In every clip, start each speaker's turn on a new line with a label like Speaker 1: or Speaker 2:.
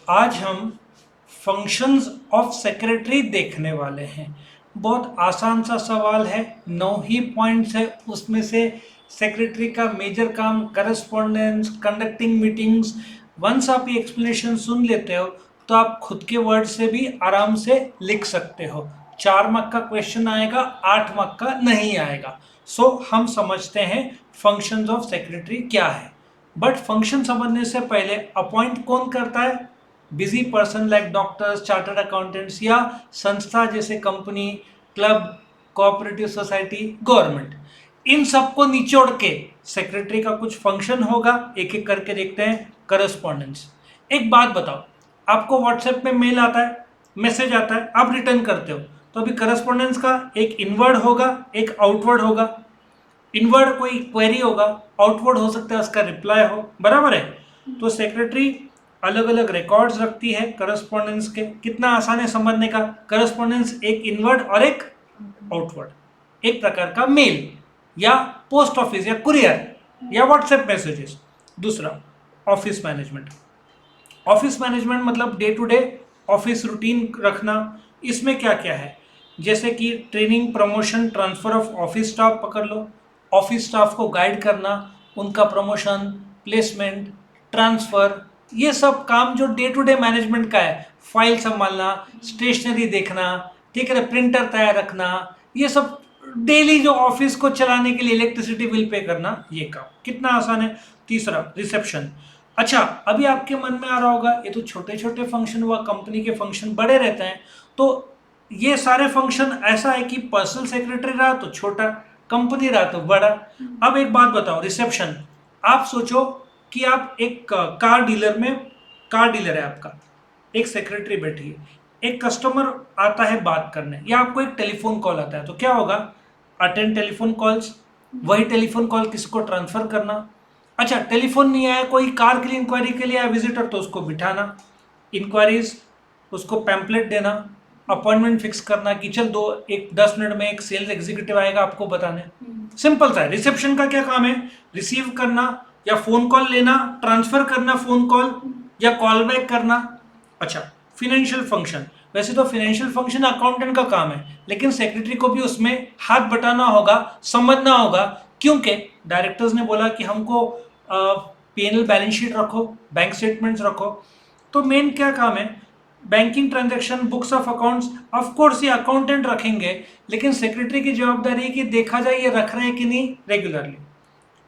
Speaker 1: आज हम functions of secretary देखने वाले हैं। बहुत आसान सा सवाल है, 9 ही पॉइंट्स है, उसमें से सेक्रेटरी का मेजर काम करस्पॉन्डेंस, कंडक्टिंग मीटिंग्स। वंस आप ये एक्सप्लेनेशन सुन लेते हो तो आप खुद के वर्ड से भी आराम से लिख सकते हो। 4 मार्क का क्वेश्चन आएगा, 8 मार्क का नहीं आएगा। सो हम समझते हैं फंक्शंस ऑफ सेक्रेटरी क्या है। बट फंक्शन समझने से पहले अपॉइंट कौन करता है? Busy person like doctors, chartered accountants, या संस्था जैसे company, club, cooperative society, government. इन सबको निचोड़ के सेक्रेटरी का कुछ फंक्शन होगा, एक एक करके देखते हैं। करस्पॉन्डेंस, एक बात बताओ, आपको व्हाट्सएप में मेल आता है, मैसेज आता है, आप रिटर्न करते हो, तो अभी करस्पॉन्डेंस का एक इनवर्ड होगा, एक आउटवर्ड होगा। इनवर्ड कोई क्वेरी होगा, आउटवर्ड हो सकता है उसका रिप्लाई हो, बराबर है। तो सेक्रेटरी अलग अलग रिकॉर्ड्स रखती है करस्पॉन्डेंस के। कितना आसान है समझने का। करस्पॉन्डेंस एक इनवर्ड और एक आउटवर्ड, एक प्रकार का मेल या पोस्ट ऑफिस या कुरियर या व्हाट्सएप मैसेजेस। दूसरा, ऑफिस मैनेजमेंट। ऑफिस मैनेजमेंट मतलब day to day office routine रखना। इसमें क्या क्या है, जैसे कि training, promotion, transfer of office staff पकड़ लो, ऑफिस स्टाफ को गाइड करना, उनका प्रमोशन, प्लेसमेंट, ट्रांसफर, ये सब काम जो डे टू डे मैनेजमेंट का है। फाइल संभालना, स्टेशनरी देखना, ठीक है, प्रिंटर तैयार रखना, ये सब डेली जो ऑफिस को चलाने के लिए इलेक्ट्रिसिटी बिल पे करना, ये काम कितना आसान है। तीसरा, रिसेप्शन। अच्छा, अभी आपके मन में आ रहा होगा ये तो छोटे छोटे फंक्शन हुआ, कंपनी के फंक्शन बड़े रहते हैं। तो ये सारे फंक्शन ऐसा है कि पर्सनल सेक्रेटरी रहा तो छोटा, कंपनी रहा तो बड़ा। अब एक बात बताओ, रिसेप्शन, आप सोचो कि आप एक कार डीलर में, कार डीलर है आपका, एक सेक्रेटरी बैठी है, एक कस्टमर आता है बात करने, या आपको एक टेलीफोन कॉल आता है, तो क्या होगा? अटेंड टेलीफोन कॉल्स, वही टेलीफोन कॉल किसी को ट्रांसफर करना। अच्छा, टेलीफोन नहीं आया, कोई कार के लिए इंक्वायरी के लिए आया विजिटर, तो उसको बिठाना, इंक्वायरीज, उसको पैम्पलेट देना, अपॉइंटमेंट फिक्स करना कि चल 10 मिनट में एक सेल्स एग्जीक्यूटिव आएगा आपको बताने। सिंपल सा है। रिसेप्शन का क्या काम है? रिसीव करना या फोन कॉल लेना, ट्रांसफर करना फोन कॉल, या कॉल बैक करना। अच्छा, फिनेंशियल फंक्शन, वैसे तो फिनेंशियल फंक्शन अकाउंटेंट का काम है, लेकिन सेक्रेटरी को भी उसमें हाथ बटाना होगा, समझना होगा, क्योंकि डायरेक्टर्स ने बोला कि हमको पीएनएल बैलेंस शीट रखो, बैंक स्टेटमेंट्स रखो। तो मेन क्या काम है? Banking transaction, books of accounts, of course ये अकाउंटेंट रखेंगे, लेकिन सेक्रेटरी की जवाबदारी है कि देखा जाए ये रख रहे हैं कि नहीं रेगुलरली।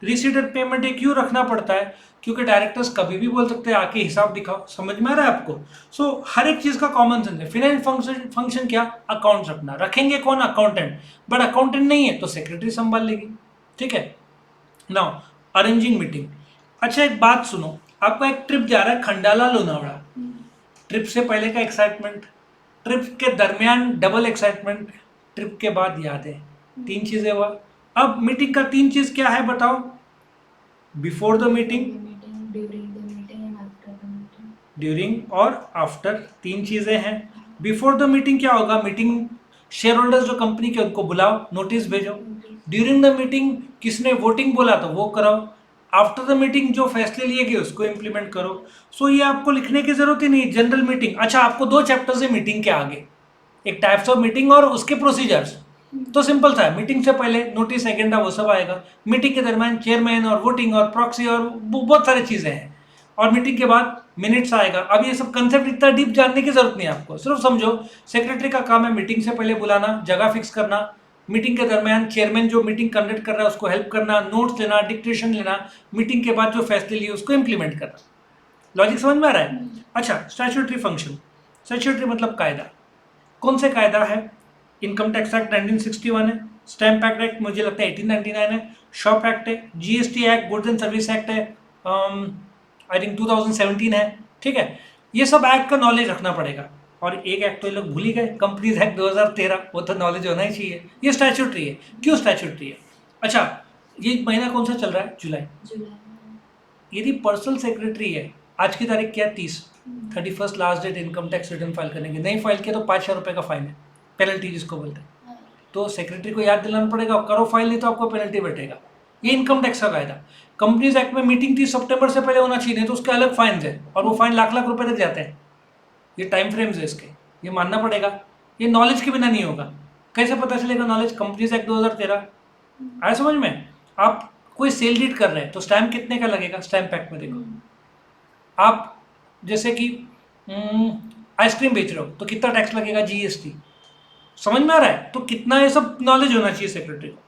Speaker 1: रिसीटेड पेमेंट ये क्यों रखना पड़ता है? क्योंकि डायरेक्टर्स कभी भी बोल सकते हैं आके हिसाब दिखाओ। समझ में आ रहा है आपको? सो हर एक चीज का कॉमन सेंस है। फाइनेंस फंक्शन क्या? अकाउंट्स रखना। रखेंगे कौन? अकाउंटेंट। बट अकाउंटेंट नहीं है तो सेक्रेटरी संभाल लेगी, ठीक है। Now, arranging meeting. अच्छा, एक बात सुनो, आपका एक ट्रिप जा रहा है खंडाला लोनावड़ा। ट्रिप से पहले का एक्साइटमेंट, ट्रिप के दरमियान डबल एक्साइटमेंट, ट्रिप के बाद यादें। 3 चीजें हुआ। अब मीटिंग का 3 चीज क्या है बताओ? बिफोर द मीटिंग, ड्यूरिंग और आफ्टर, 3 चीजें हैं। बिफोर द मीटिंग क्या होगा? मीटिंग, शेयर होल्डर्स जो कंपनी के उनको बुलाओ, नोटिस भेजो। ड्यूरिंग द मीटिंग किसने वोटिंग बोला तो वो कराओ। आफ्टर द मीटिंग जो फैसले लिए गए उसको इंप्लीमेंट करो। सो ये आपको लिखने की जरूरत ही नहीं, जनरल मीटिंग। अच्छा, आपको 2 चैप्टर्स है मीटिंग के आगे, एक टाइप्स ऑफ मीटिंग और उसके प्रोसीजर्स। तो सिंपल था, मीटिंग से पहले नोटिस, एजेंडा, वो सब आएगा। मीटिंग के दरमियान चेयरमैन और वोटिंग और प्रॉक्सी और बहुत सारी चीजें हैं। और मीटिंग के बाद मिनट्स आएगा। अब ये सब कंसेप्ट इतना डीप जानने की जरूरत नहीं है आपको, सिर्फ समझो सेक्रेटरी का काम है मीटिंग से पहले बुलाना, जगह फिक्स करना, मीटिंग के दरमियान चेयरमैन जो मीटिंग कंडक्ट कर रहा है उसको हेल्प करना, नोट्स लेना, डिक्टेशन लेना, मीटिंग के बाद जो फैसले लिए उसको इंप्लीमेंट करना। लॉजिक समझ में आ रहा है? अच्छा, स्टैट्यूटरी फंक्शन। स्टैट्यूटरी मतलब कायदा। कौन से कायदा है? इनकम टैक्स एक्ट 1961 है, स्टैम्प एक्ट मुझे लगता है 1899 है, शॉप एक्ट है, GST act, goods and service act है, आई थिंक 2017 है, ठीक है। ये सब एक्ट का नॉलेज रखना पड़ेगा। और एक एक्ट तो ये लोग भूल ही गए, कंपनीज एक्ट 2013, वो तो नॉलेज होना ही चाहिए। ये स्टैट्यूटरी है। क्यों स्टैट्यूटरी है? अच्छा, ये महीना कौन सा चल रहा है? जुलाई। यदि पर्सनल सेक्रेटरी है, आज की तारीख क्या है? 31 last date income tax return file करने की। नहीं फाइल किया तो 5,000 रुपये का फाइन है, पेनल्टी जिसको बोलते हैं। तो सेक्रेटरी को याद दिलाना पड़ेगा, करो फाइल, नहीं तो आपको पेनल्टी बैठेगा। ये इनकम टैक्स का कायदा। कंपनीज एक्ट में मीटिंग 30 सितंबर से पहले होना चाहिए, नहीं तो उसके अलग फाइन है, और वो फाइन लाख लाख रुपए तक जाते हैं। ये टाइम फ्रेम्स है इसके, ये मानना पड़ेगा। ये नॉलेज के बिना नहीं होगा। कैसे पता चलेगा नॉलेज? कंपनीज एक्ट 2013 आया समझ में? आप कोई सेल डीड कर रहे हैं तो स्टैम्प कितने का लगेगा? स्टैम्प एक्ट में देखो। आप जैसे कि आइसक्रीम बेच रहे हो तो कितना टैक्स लगेगा? जीएसटी। समझ में आ रहा है? तो कितना ये सब नॉलेज होना चाहिए सेक्रेटरी को।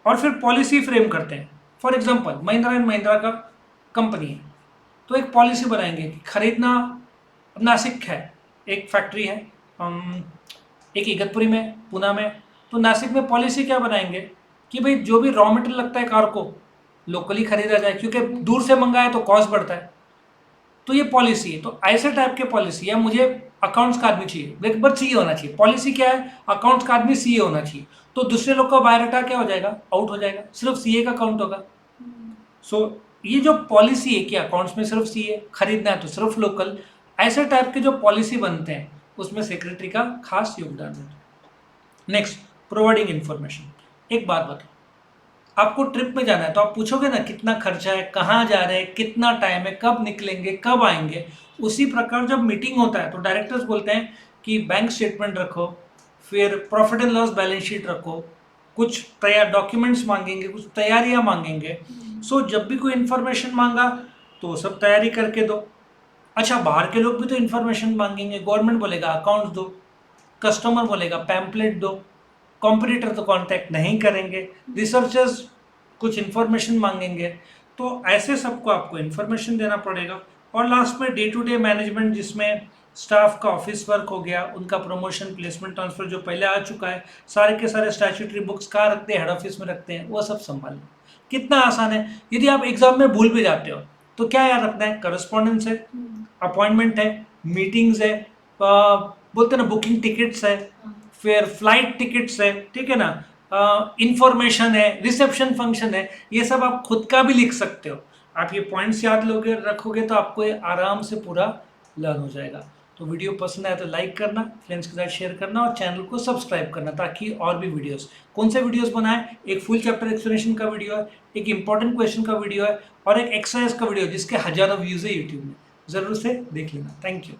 Speaker 1: और फिर पॉलिसी फ्रेम करते हैं। For example Mahindra and Mahindra का कंपनी है, तो एक पॉलिसी बनाएंगे कि खरीदना, नासिक है, एक फैक्ट्री है, एक इगतपुरी में, पूना में। तो नासिक में पॉलिसी क्या बनाएंगे कि भाई जो भी रॉ मटेरियल लगता है कार को लोकली खरीदा जाए, क्योंकि दूर से मंगाए तो कॉस्ट बढ़ता है। तो ये पॉलिसी है। तो ऐसे टाइप के पॉलिसी है। मुझे अकाउंट्स का आदमी चाहिए, एक बार सीए होना चाहिए। पॉलिसी क्या है? अकाउंट्स का आदमी सीए होना चाहिए। तो दूसरे लोग का बायोडाटा क्या हो जाएगा? आउट हो जाएगा, सिर्फ सीए का काउंट होगा। सो ये जो पॉलिसी है कि अकाउंट्स में सिर्फ सीए, खरीदना है तो सिर्फ लोकल, ऐसे टाइप के जो पॉलिसी बनते हैं उसमें सेक्रेटरी का खास योगदान है। Next, providing information. एक बात बताओ, आपको ट्रिप में जाना है तो आप पूछोगे ना कितना खर्चा है, कहाँ जा रहे हैं, कितना टाइम है, कब निकलेंगे, कब आएंगे। उसी प्रकार जब मीटिंग होता है तो डायरेक्टर्स बोलते हैं कि बैंक स्टेटमेंट रखो, फिर profit and loss balance sheet रखो, कुछ तैयार डॉक्यूमेंट्स मांगेंगे, कुछ तैयारियां मांगेंगे। सो जब भी कोई इन्फॉर्मेशन मांगा तो सब तैयारी करके दो। अच्छा, बाहर के लोग भी तो इन्फॉर्मेशन मांगेंगे। गवर्नमेंट बोलेगा अकाउंट्स दो, कस्टमर बोलेगा पैम्पलेट दो, कॉम्पिटिटर तो कांटेक्ट नहीं करेंगे, रिसर्चर्स कुछ इन्फॉर्मेशन मांगेंगे। तो ऐसे सबको आपको इन्फॉर्मेशन देना पड़ेगा। और लास्ट में डे टू डे मैनेजमेंट, जिसमें स्टाफ का ऑफिस वर्क हो गया, उनका प्रमोशन, प्लेसमेंट, ट्रांसफर जो पहले आ चुका है, सारे के सारे स्टैट्यूटरी बुक्स कहाँ रखते हैं? हेड ऑफिस में रखते हैं, वो सब संभालना। कितना आसान है। यदि आप एग्जाम में भूल भी जाते हो तो क्या याद रखना है? करस्पॉन्डेंस है, अपॉइंटमेंट है, मीटिंग्स है, बोलते हैं ना बुकिंग टिकट्स है, फिर फ्लाइट टिकट्स है, ठीक है ना, इंफॉर्मेशन है, रिसेप्शन फंक्शन है। ये सब आप खुद का भी लिख सकते हो। आप ये पॉइंट्स याद लोगे, रखोगे तो आपको ये आराम से पूरा लर्न हो जाएगा। तो वीडियो पसंद आया तो लाइक करना, फ्रेंड्स के साथ शेयर करना और चैनल को सब्सक्राइब करना, ताकि और भी वीडियोस, कौन से वीडियोस बनाएं? एक फुल चैप्टर एक्सप्लेनेशन का वीडियो है, एक इंपॉर्टेंट क्वेश्चन का वीडियो है और एक एक्सरसाइज का वीडियो जिसके हजारों व्यूज है यूट्यूब में। जरूर से देख लेना। Thank you.